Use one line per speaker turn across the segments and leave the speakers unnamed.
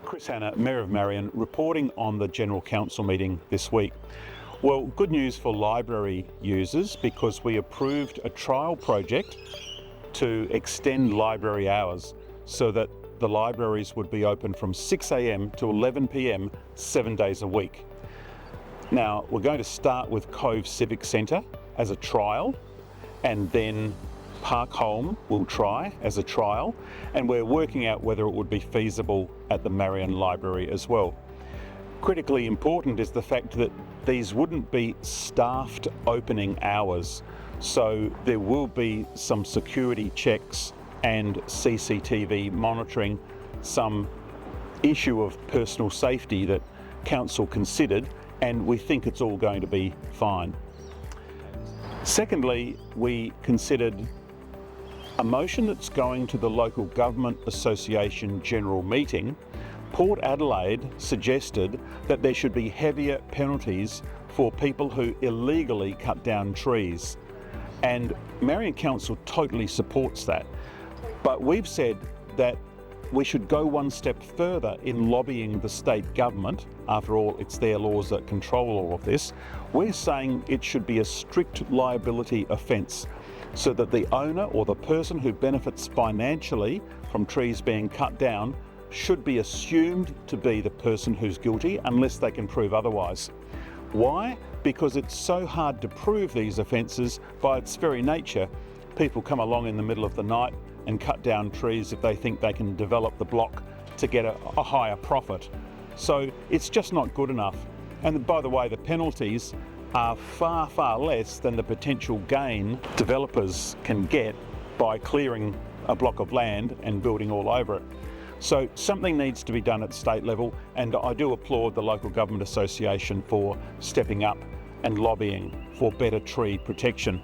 Kris Hanna, Mayor of Marion, reporting on the General Council meeting this week. Well, good news for library users because we approved a trial project to extend library hours so that the libraries would be open from 6 a.m. to 11 p.m. 7 days a week. Now, we're going to start with Cove Civic Centre as a trial, and then Park Holme will try as a trial, and we're working out whether it would be feasible at the Marion Library as well. Critically important is the fact that these wouldn't be staffed opening hours, so there will be some security checks and CCTV monitoring, some issue of personal safety that Council considered, and we think it's all going to be fine. Secondly, we considered a motion that's going to the Local Government Association General Meeting. Port Adelaide suggested that there should be heavier penalties for people who illegally cut down trees. And Marion Council totally supports that. But we've said that we should go one step further in lobbying the state government. After all, it's their laws that control all of this. We're saying it should be a strict liability offence, so that the owner or the person who benefits financially from trees being cut down should be assumed to be the person who's guilty unless they can prove otherwise. Why? Because it's so hard to prove these offences by its very nature. People come along in the middle of the night and cut down trees if they think they can develop the block to get a higher profit. So it's just not good enough. And by the way, the penalties are far, far less than the potential gain developers can get by clearing a block of land and building all over it. So something needs to be done at state level, and I do applaud the Local Government Association for stepping up and lobbying for better tree protection.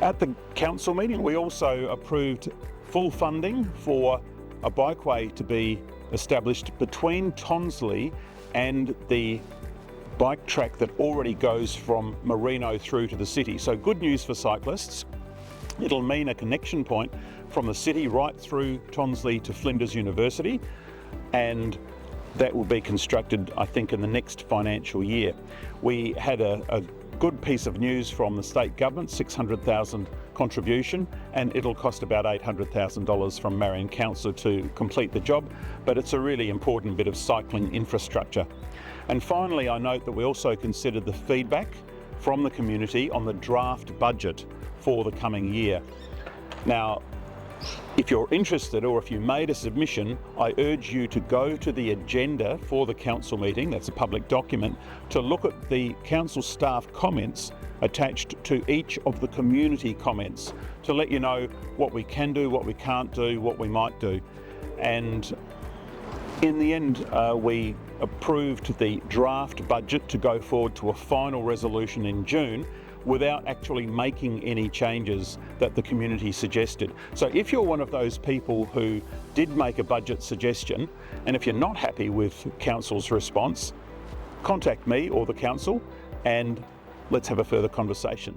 At the council meeting, we also approved full funding for a bikeway to be established between Tonsley and the bike track that already goes from Marion through to the city. So good news for cyclists. It'll mean a connection point from the city right through Tonsley to Flinders University, and that will be constructed, I think, in the next financial year. We had a good piece of news from the state government, $600,000 contribution, and it'll cost about $800,000 from Marion Council to complete the job, but it's a really important bit of cycling infrastructure. And finally, I note that we also considered the feedback from the community on the draft budget for the coming year. Now, if you're interested or if you made a submission, I urge you to go to the agenda for the council meeting, that's a public document, to look at the council staff comments attached to each of the community comments to let you know what we can do, what we can't do, what we might do. And in the end, we approved the draft budget to go forward to a final resolution in June without actually making any changes that the community suggested. So if you're one of those people who did make a budget suggestion, and if you're not happy with council's response, contact me or the council and let's have a further conversation.